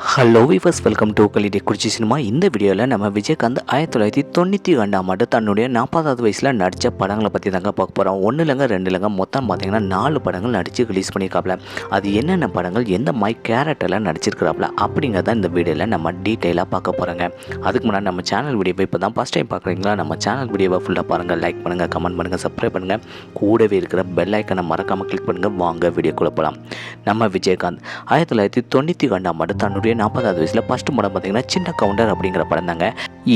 Hello viewers, welcome to கலிடே குறிச்சி சினிமா. இந்த வீடியோவில் நம்ம விஜயகாந்த் 1992ஆம் ஆண்டு தன்னுடைய 40வது வயசில் நடித்த படங்களை பற்றி தாங்க பார்க்க போகிறோம். ஒன்று இல்லைங்க, ரெண்டு இல்லைங்க, மொத்தம் பார்த்தீங்கன்னா 4 படங்கள் நடித்து ரிலீஸ் பண்ணியிருக்காப்புல. அது என்னென்ன படங்கள், எந்த மாதிரி கேரக்டரில் நடிச்சிருக்கிறாப்புல அப்படிங்கிறத இந்த வீடியோவில் நம்ம டீட்டெயிலாக பார்க்க போகிறோங்க. அதுக்கு முன்னாடி நம்ம சேனல் வீடியோவை இப்போ தான் ஃபஸ்ட் டைம் பார்க்குறீங்களா, நம்ம சேனல் வீடியோவை ஃபுல்லாக பாருங்கள், லைக் பண்ணுங்கள், கமெண்ட் பண்ணுங்கள், சப்ஸ்கிரைப் பண்ணுங்கள், கூடவே இருக்கிற பெல் ஐக்கனை மறக்காமல் கிளிக் பண்ணுங்கள். வாங்க வீடியோக்குள்ளே போகலாம். நம்ம விஜயகாந்த் 1992ஆம் ஆண்டு தன்னுடைய 40வது வயசில் ஃபஸ்ட்டு படம் பார்த்தீங்கன்னா சின்ன கவுண்டர் அப்படிங்கிற படம் தாங்க.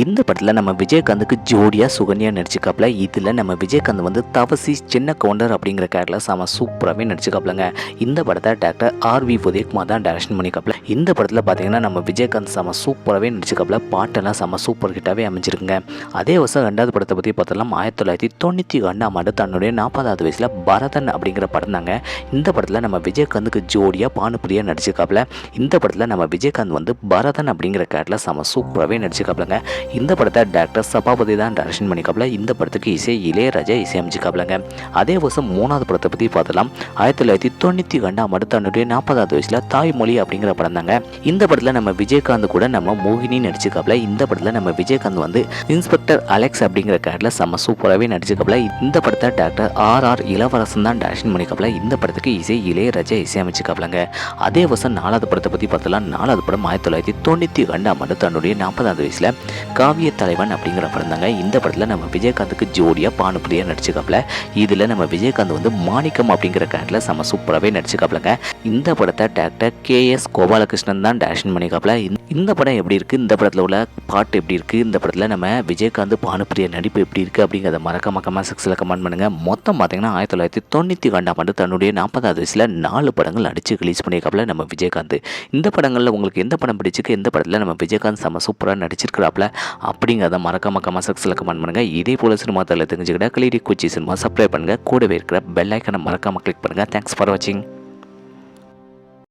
இந்த படத்தில் நம்ம விஜயகாந்துக்கு ஜோடியாக சுகன்யா நடிச்சுக்காப்புல. இதில் நம்ம விஜயகாந்த் வந்து தவசி சின்ன கவுண்டர் அப்படிங்கிற கேரக்டரில் செம சூப்பராகவே நடிச்சுக்காப்புலங்க. இந்த படத்தை டாக்டர் ஆர்.வி. உதயகுமார் தான் டைரக்ஷன் பண்ணிக்காப்புல. இந்த படத்தில் பார்த்தீங்கன்னா நம்ம விஜயகாந்த் செம சூப்பராகவே நடிச்சுக்காப்புல. பாட்டெல்லாம் செம சூப்பர் ஹிட்டாகவே அமைஞ்சிருக்குங்க. அதே வருஷம் ரெண்டாவது படத்தை பற்றி பார்த்தலாம். 1992ஆம் ஆண்டு தன்னுடைய 40வது வயசில் பரதன் அப்படிங்கிற படம் தாங்க. இந்த படத்தில் நம்ம விஜயகாந்துக்கு ஜோடியாக பானுப்பிரியா நடிச்சுக்காப்புல. இந்த படத்தில் நம்ம விஜயகாந்த் வந்து பரதன் அப்படிங்கிற கேரக்டரில் செம சூப்பராகவே நடிச்சுக்காப்புலங்க. இந்த படத்தை டாக்டர் சபாபதி தான் டைரக்ஷன் பண்ணிக்காப்புல. இந்த படத்துக்கு இசை இளையராஜா இசையமைச்சிக்காப்புலங்க. அதே வருஷம் மூணாவது படத்தை பற்றி பார்த்தலாம். 1992ஆம் ஆண்டு தன்னுடைய 40வது வயசில் தாய்மொழி அப்படிங்கிற படம் தாங்க. இந்த படத்தில் நம்ம விஜயகாந்த் கூட நம்ம மோகினி நடிச்சுக்காப்புல. இந்த படத்தில் நம்ம விஜயகாந்த் வந்து இன்ஸ்பெக்டர் அலெக்ஸ் அப்படிங்கிற கேரக்டரில் செம சூப்பராகவே நடிச்சுக்காப்புல. இந்த படத்தை டாக்டர் ஆர்.ஆர். இளவரசன் தான் டைரக்ஷன் பண்ணிக்காப்புல. இந்த படத்துக்கு இசை இளையராஜா இசையமைச்சிக்காப்புலங்க. அதே வருஷம் நாலாவது படத்தை பற்றி பார்த்தலாம். நாலாவது படம் 1992ஆம் ஆண்டு தன்னுடைய 40வது வயசில் காவிய தலைவன் அப்படிங்கிற படம் தாங்க. இந்த படத்தில் நம்ம விஜயகாந்துக்கு ஜோடியாக பானுப்பிரியா நடிச்சுக்காப்புல. இதில் நம்ம விஜயகாந்த் வந்து மாணிக்கம் அப்படிங்கிற கேரக்டரில் செம சூப்பராகவே நடிச்சுக்காப்புலங்க. இந்த படத்தை டாக்டர் K.S. கோபாலகிருஷ்ணன் தான் டைரக்ஷன் பண்ணிக்காப்புல. இந்த படம் எப்படி இருக்குது, இந்த படத்தில் உள்ள பாட்டு எப்படி இருக்குது, இந்த படத்தில் நம்ம விஜயகாந்த் பானுப்பிரியா நடிப்பு எப்படி இருக்குது அப்படிங்கிறத மறக்காம கமெண்ட் செக்ஷனில் கமெண்ட் பண்ணுங்கள். மொத்தம் பார்த்தீங்கன்னா 1992ஆம் ஆண்டு தன்னுடைய 40வது வயசில் 4 படங்கள் நடித்து ரிலீஸ் பண்ணியிருக்காப்புல நம்ம விஜயகாந்த். இந்த படங்களில் உங்களுக்கு எந்த படம் பிடிச்சிருக்கு, எந்த படத்தில் நம்ம விஜயகாந்த் செம சூப்பராக நடிச்சிருக்கிறாப்புல அப்படிங்கிறத மறக்காம கமெண்ட் செக்ஷனில் கமெண்ட் பண்ணுங்கள். இதே போல் சினிமா தலை தெரிஞ்சுக்கிட்டா கலிடே குறிச்சி சினிமா சப்ஸ்கிரைப் பண்ணுங்கள். கூடவே இருக்கிற பெல் ஐக்கனை மறக்காமல் கிளிக் பண்ணுங்கள். தேங்க்ஸ் ஃபார் வாட்சிங்.